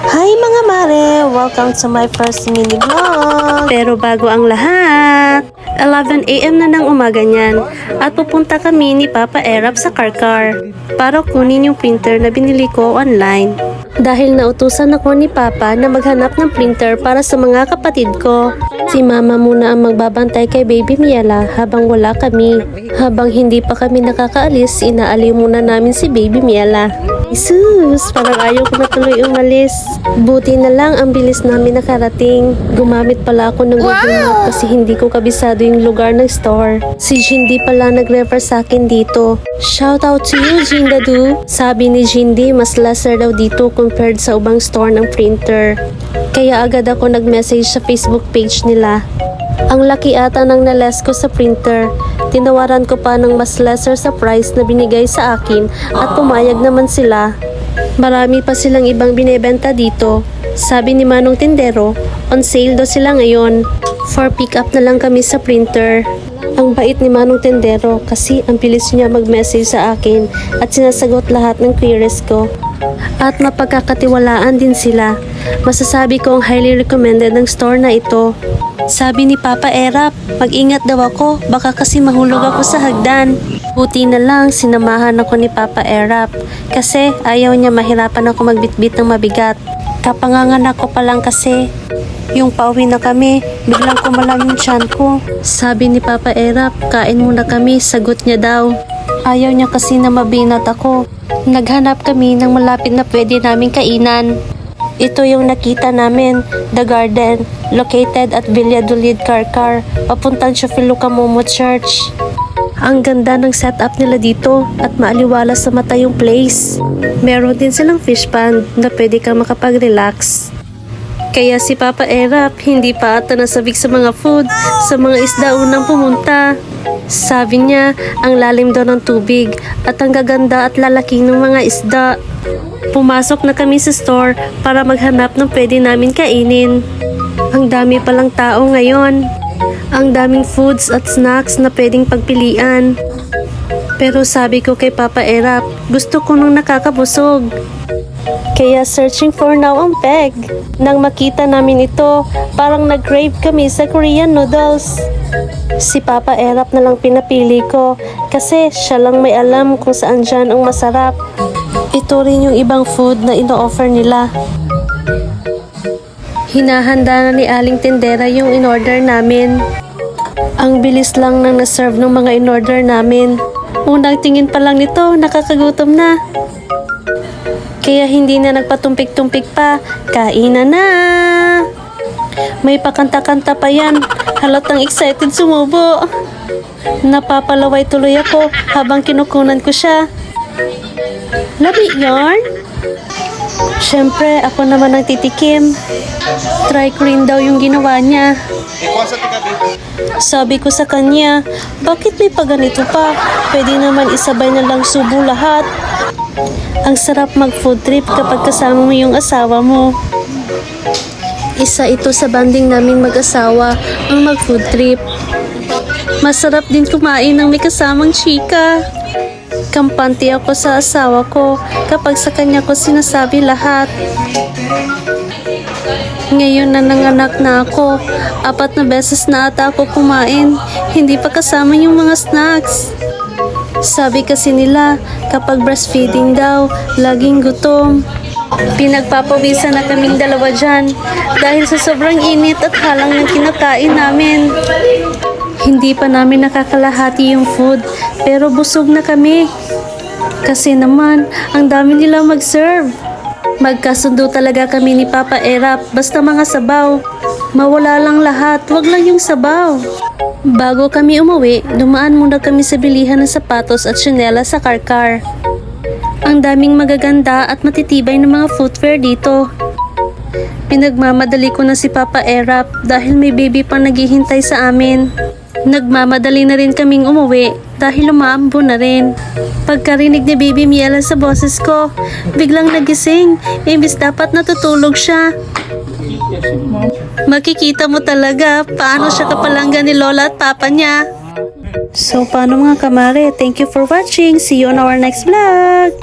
Hi mga mare! Welcome to my first mini vlog! Pero bago ang lahat, 11 AM na ng umaga niyan at pupunta kami ni Papa Erap sa Karkar para kunin yung printer na binili ko online. Dahil nautusan ako ni Papa na maghanap ng printer para sa mga kapatid ko. Si Mama muna ang magbabantay kay Baby Miela habang wala kami. Habang hindi pa kami nakakaalis, inaaliw muna namin si Baby Miela. Jesus, parang ayaw ko na tuloy umalis. Buti na lang ang bilis namin nakarating. Gumamit pala ako ng Google Map kasi hindi ko kabisado yung lugar ng store. Si Jindy pala nag-refer sa akin dito. Shout out to you, Jindadu. Sabi ni Jindy, mas lesser daw dito compared sa ubang store ng printer. Kaya agad ako nag-message sa Facebook page nila. Ang laki ata ng nales ko sa printer. Tinawaran ko pa ng mas lesser sa price na binigay sa akin at pumayag naman sila. Marami pa silang ibang binebenta dito. Sabi ni Manong Tindero, on sale daw sila ngayon. For pick up na lang kami sa printer. Ang bait ni Manong Tindero kasi ang bilis niya mag-message sa akin at sinasagot lahat ng queries ko. At mapagkakatiwalaan din sila. Masasabi kong highly recommended ng store na ito. Sabi ni Papa Erap, mag-ingat daw ako, baka kasi mahulog ako sa hagdan. Buti na lang, sinamahan ako ni Papa Erap kasi ayaw niya mahirapan ako magbitbit ng mabigat. Kapanganganak ko pa lang kasi. Yung pauwi na kami, biglang kumalam yung tiyan ko. Sabi ni Papa Erap, kain muna kami, sagot niya daw. Ayaw niya kasi na mabinat ako. Naghanap kami ng malapit na pwede naming kainan. Ito yung nakita namin, The Garden, located at Valladolid, Karkar, papuntang Chofiluca Momo Church. Ang ganda ng setup nila dito at maaliwala sa mata yung place. Meron din silang fish pond na pwede kang makapag-relax. Kaya si Papa Erap hindi pa ata nasabik sa mga food, sa mga isda unang pumunta. Sabi niya, ang lalim daw ng tubig at ang gaganda at lalaki ng mga isda. Pumasok na kami sa store para maghanap ng pwede namin kainin. Ang dami palang tao ngayon. Ang daming foods at snacks na pwedeng pagpilian. Pero sabi ko kay Papa Erap, gusto ko nung nakakabusog. Kaya searching for now ang peg. Nang makita namin ito, parang nag-crave kami sa Korean noodles. Si Papa Erap na lang pinapili ko kasi siya lang may alam kung saan dyan ang masarap. Ito rin yung ibang food na ino-offer nila. Hinahanda na ni Aling Tindera yung in-order namin. Ang bilis lang nang na-serve ng mga in-order namin. Unang tingin pa lang nito, nakakagutom na. Kaya hindi na nagpatumpik-tumpik pa, kainan na! May pakanta-kanta pa yan, halatang excited sumubo. Napapalaway tuloy ako habang kinukunan ko siya. Labi yarn? Siyempre, ako naman ang titikim. Try ko rin daw yung ginawa niya. Sabi ko sa kanya, bakit may paganito pa? Pwede naman isabay na lang subo lahat. Ang sarap mag-food trip kapag kasama mo yung asawa mo. Isa ito sa banding naming mag-asawa, ang mag-food trip. Masarap din kumain ng may kasamang chika. Kampante ako sa asawa ko kapag sa kanya ko sinasabi lahat. Ngayon na nanganak na ako, 4 na beses na ata ako kumain, hindi pa kasama yung mga snacks. Sabi kasi nila, kapag breastfeeding daw, laging gutom. Pinagpapawisan na kaming dalawa dyan dahil sa sobrang init at halang ng kinakain namin. Hindi pa namin nakakalahati yung food, pero busog na kami. Kasi naman, ang dami nila mag-serve. Magkasundo talaga kami ni Papa Erap, basta mga sabaw. Mawala lang lahat, wag lang yung sabaw. Bago kami umuwi, dumaan muna kami sa bilihan ng sapatos at tsinela sa Karkar. Ang daming magaganda at matitibay ng mga footwear dito. Pinagmamadali ko na si Papa Erap dahil may baby pang naghihintay sa amin. Nagmamadali na rin kaming umuwi dahil umaambo na rin. Pagkarinig ni Baby Miela sa boses ko, biglang nagising, imbis dapat natutulog siya. Makikita mo talaga paano siya kapalanggan ni Lola at Papa niya. So paano mga kamare, thank you for watching. See you on our next vlog.